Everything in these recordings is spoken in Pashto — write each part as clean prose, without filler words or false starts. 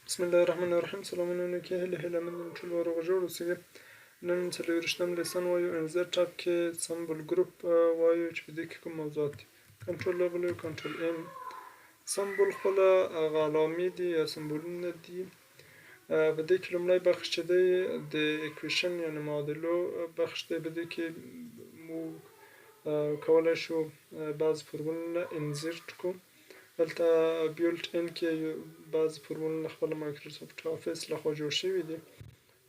بسم الله الرحمن الرحیم. سلامونه کې هله من ټول ورغه جوړ اوسئ. نن 40 لیسن وایو انزر ټاپ کې سمبل ګروپ وایو چې په دې کې کوم موضوعات دي. کنټرول لغلو کنټرول ام سمبل خپل علامې دي یا سمبولونه دي. په دې کې لومړی بخش چې دی د اکویشن یعنی معادلو بخش دی. په دې کې مو کولای شو بعض فورمولونه انزرت کوو. دلته بیلټ ان کې بعض فورمولونه خپل مایکروسافت افیس لخوا جوړ شوي دي.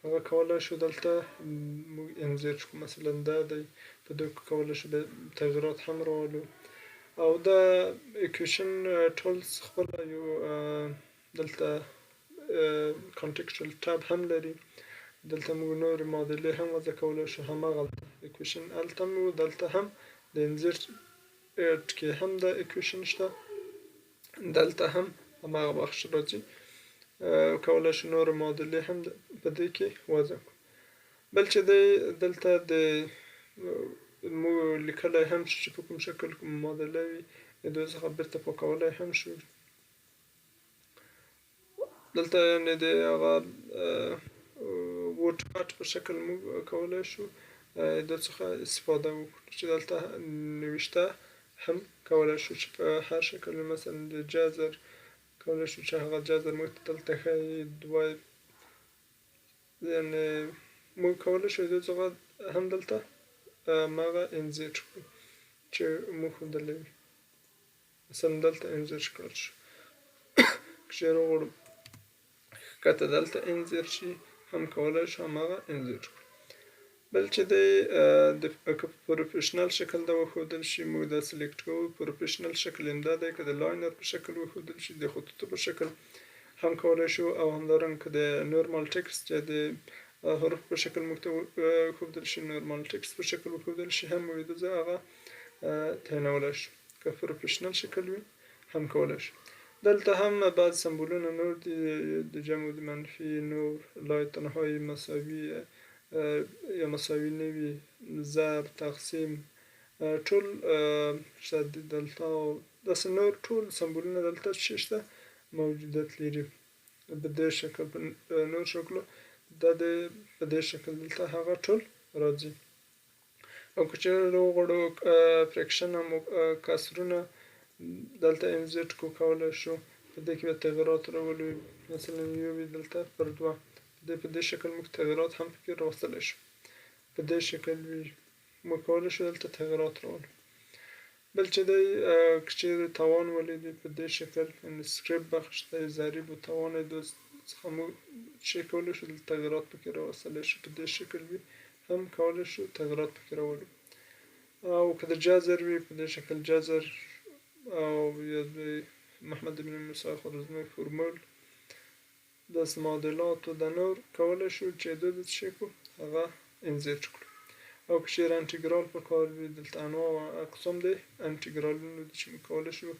هغه کولای شو دلته موږ انزرت کړو. مثلا دا دی، په دې کې کولای شو تغییرات هم راولو. او دا اکویشن ټولز خپل یو دلته کانټکسچوال ټاب هم لري. دلته موږ نور معادلې هم وضع کولای شو. هماغلته اکویشن هلته مو دلته هم د انزرت کې هم دا اکویشن شته. دلته هم هماغه بخش راځي. کولای شو نور معادلې هم په دې کې وضع کړو. بل چې دی دلته د مو لیکلی هم چې په کوم شکل کوم معادله وي د دوی څخه بیرته پاکولی هم شو. دلته یعنې د هغه ووټ کټ په شکل موږ کولای شو د څخه استفاده وکړو چې دلته نوشته هم کولای شو چې په هر شکل مثلا د جذر کولای شو چې هغه جذر موږ دلته ښایي دوه یعنې موږ کولای شو د څخه هم دلته هماغه انزرت کړو چې موږ ښودلی وي. مثلا دلته انزرت کړل شو که چېرې وغواړو ښکته دلته انزرت شي هم کولای شو هماغه انزرت کړو. بل چې دی د که په پروفیشنل شکل دا وښودل شي موږ دا سلیکټ کوو. پروفیشنل شکل هم دا دی که د لاینر په شکل وښودل شي د خطوطو په شکل هم کولای شو. او همدارنګه که د نورمال ټکسټ یا د حروف په شکل موږ ته وښودل شي نورمال ټکسټ په شکل وښودل شي هم موږ د هغه تعینولی شو. که پروفیشنل شکل وي هم کولای شو. دلته هم بعض سمبولونه نور دي د جمع د منفي نور لای تنهایی مساوي یا مساوي نه وي ضرب تقسیم ټول شته دي دلته. داسې نور ټول سمبولونه دلته چې شته موجودیت لري په دې شکل. په نور شکلو دا د په دې شکل دلته هغه ټول راځي. او که چېرې وغواړو فریکشن هم کسرونه دلته انزرت کو کولای شو. په دې کې به تغییرات راولو. مثلا یو وي دلته پر دوه په دې شکل موږ تغییرات هم پکې راوستلی شو. په دې شکل وي موږ کولی شو دلته تغییرات راولو. بل چې دی که چېرې توان ولیدي په دې شکل یعنې سکریپټ بخش دی ضریب و توان دو څخه موږ چې کولی شو دلته تغییرات پکې راوستلی شو. په دې شکل وي هم کولی شو تغییرات پکې راولو. او که د جذر وي په دې شکل جذر او یا د محمد بن موسی خوارزمي فورمول داسې معادلاتو د نور کولی شو چې د څه کړو هغه انزرت کړو. او که چېرې انټیګرال په کار وي دلته انواع او اقسام دی انټیګرالونو دي چې موږ کولی شو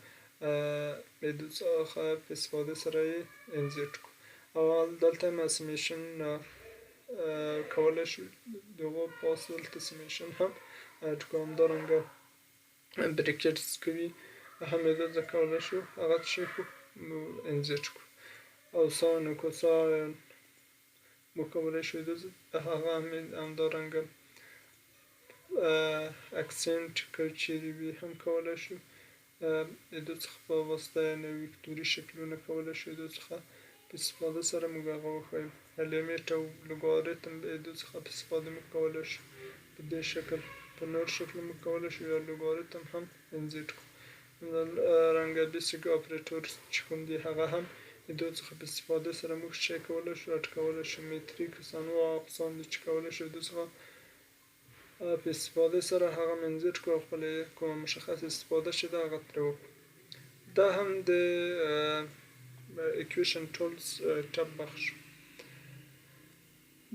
د دې څخه په استفاده سره یې انزرت کړو. او دلته هم اسیمیشن کولی شو د هغو پاس دلته سمیشن هم اډ کړو. همدارنګه بریکټس کوي هم یې دلته کولی شو هغه څه کړو انزرت کړو. او ساین و کوساین موږ کولی شو هغه همدارنګه اکسنټ که چېرې وي هم کولی شو د دې څخه په واسطه یعنې ویکتوري شکلونه کولی شو د دې څخه په استفاده سره موږ هغه وښیو. لیمیټ او لوګاریتم د دې څخه په استفاده موږ کولی شو په دې شکل. په نور شکل موږ کولی شو یا لوګاریتم هم انزرت کړو. همدارنګه بیسیک اپریټورز چې کوم دي هغه هم د دې څخه په استفاده سره موږ څه کولی شو اټ کولی شو. میتریکس انواع او اقسام دي چې کولی شو د دې څخه په استفاده سره هغه انزرت کړو او خپلې کومه مشخص استفاده چې ده هغه ترې وکړو. دا هم د اکویشن ټولز ټب بخش.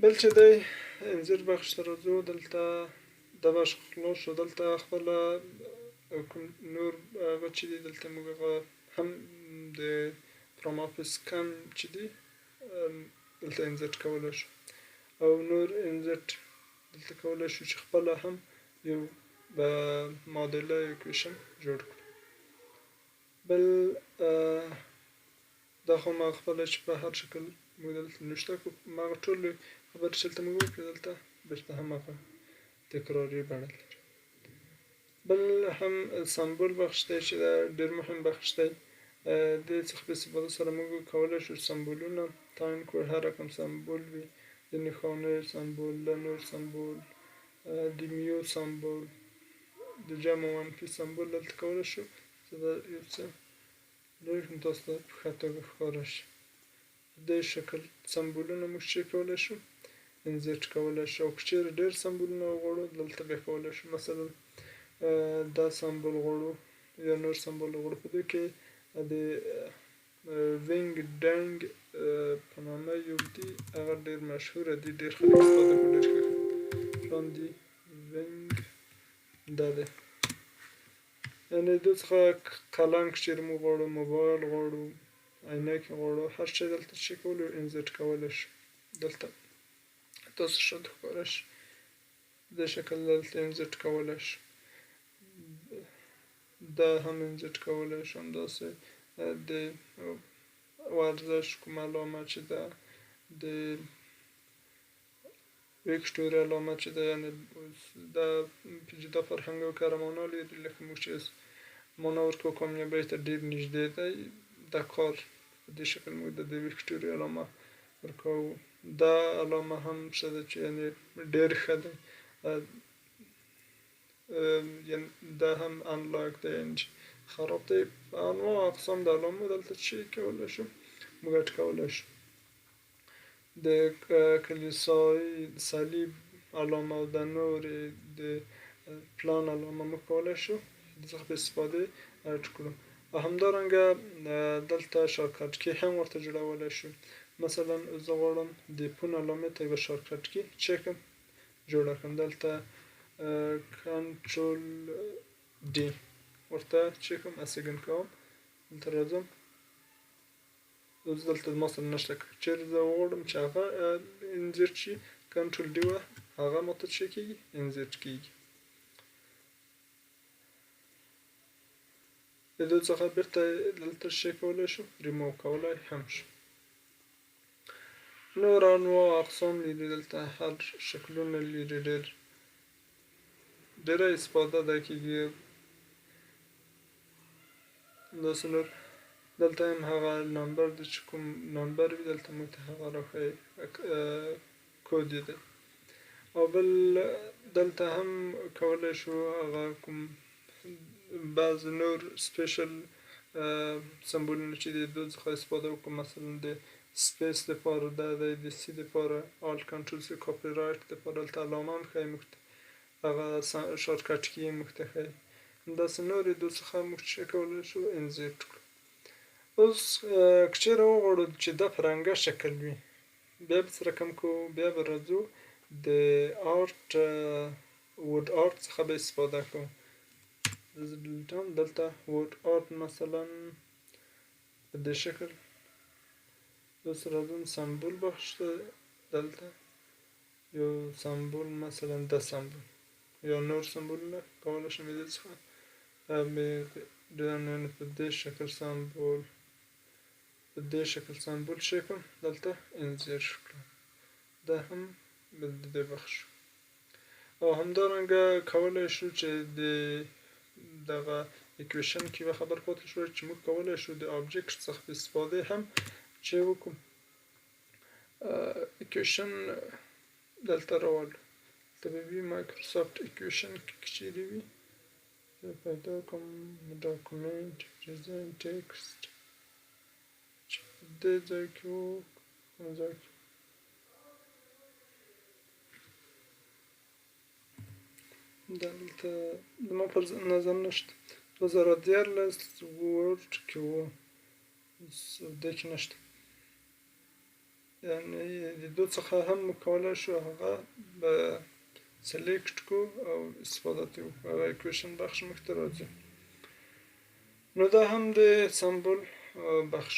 بل چې دی انزرت بخش ته راځو. دلته دا بخش خلاص شو. دلته خپله کوم نور هغه چې دي دلته موږ هغه هم د پرامافیس کم چې دي دلته انزرت کولی شو. او نور انزرت دلته کولی شو چې خپله هم یو معادله اکویشن جوړ کړو. بل دا خو ما خپله چې په هر شکل موږ دلته نوشته کړو هماغه ټولې خبرې چې دلته موږ وکړې دلته بېرته هماغه تکراري بڼه لري. بل هم سمبول بخش دی چې دا ډېر مهم بخش دی. دې څخه په استفاده سره موږ کولی شو سمبولونه تعیین کړو. هر رقم سمبول وي، د نښانیو سمبول، د نور سمبول، د میو سمبول، د جمع او منفي سمبول دلته کولی شو. زه دا یو څه لرې کړم تاسو ته په ښه توګه ښکاره شي. په دې شکل سمبولونه موږ چې کولی شو انزرټ کولی شو. او که چېرې ډېر سمبولونه وغواړو دلته بیا کولی شو مثلا دا سمبول غواړو یا نور سمبول غواړو. په دې کې د وینګ ډنګ په نامه یو دي، هغه ډېر مشهوره دي، ډېر خلک استفاده کوي، ډېر ښه شیان دي. وینګ دا دی، یعنې دې څخه قلم که چېرې موږ غواړو، موبایل غواړو، عینکې غواړو، هر شی دلته چې کولی انزرټ کولی شو. دلته تاسو ښه ښکاره شي په دې شکل دلته انزرټ کولی شو. دا هم انزرټ کولی شو. همداسې د ورزش کومه علامه چې ده، د ویکټورې علامه چې ده، یعنې دا جدا فرهنګ کره معنا لري، لکه موږ چې معنا ورکوو کامیابۍ ته ډېر نږدې دی. دا کار په دې شکل موږ د ویکټورې علامه ورکوو. دا علامه هم څه ده چې یعنې ډېر ښه دی. یعنې دا هم انلاک دی، یعنې چې خراب دی. انواع اقسام د علامو دلته چې کولی شو موږ اډ کولی شو. د کلیسایي صلیب علامه او د نورې د پلان علامه موږ کولی شو د څخه په استفادې اډ کړو. او همدارنګه دلته شارټکټ کې هم ورته جوړولی شو. مثلا زه غواړم د پون علامې ته یوه شارټکټ کې چې کړم جوړه کړم. دلته کنټرول ډي ورته چې کوم اسیګن کوم، دلته راځم، اوس دلته ما سره نشته. که چېرې زه وغواړم چې هغه انزرټ شي، کنټرول ډي وه، هغه ماته چې کېږي انزرټ کېږي. د دې څخه بېرته دلته چې کولی شو ریموو کولی هم شو. نور انواع اقسام لري دلته، هر شکلونه لري، ډېره استفاده ده کېږي. همداسې نور دلته هم هغه نمبر دی چې کوم نمبر وي دلته موږ ته هغه راښیي، کود یې دی. او بل دلته هم کولی شو هغه کوم بعض نور سپیشل سمبولونه چې دي د دوی څخه استفاده وکړو. مثلا د سپیس لپاره دا دی، د سی لپاره آل کنټرول سی، کاپي رایټ لپاره دلته علامه هم ښیي موږ ته، هغه شارټکټ کې یې موږ ته ښیي. همداسې نورې دوی څخه موږ چې کولی شو انزرټ کړو. اوس که چېرې وغواړو چې دا په رنګه شکل وي، بیا به څه رقم کوو؟ بیا به راځو د آرټ وډ آرټ څخه به استفاده کوو. دلته وډ آرټ مثلا په دې شکل. اوس راځم سمبول بخش ته، دلته یو سمبول مثلا دا سمبول یا نور سمبولونه کولی شم دې څخه په دې شکل سمبول، په دې شکل سمبول چې کوم دلته انزرټ کړم. دا هم د دې بخش. او همدارنګه کولی شو چې د دغه اکویشن کې یوه خبر پاتې شوه چې موږ کولی شو د آبجکټ څخه په استفادې هم چې وکړو اکویشن دلته راولو. دلته به وي مایکروسافت اکویشن کې چیرې وي پیدا کوم ډاکومنټ ډیزاین ټکسټ چې په دې ځای کې و، کوم ځای کې دلته زما پر نظر نشته. 2014 ورډ کې و، دې کې نشته. یعنې د دو څخه هم کولی شو هغه به سلیکټ کړو او استفاده ترې وکړو. هغه اکویشن بخش موږ ته راځي. نو دا هم د سمبول بخش.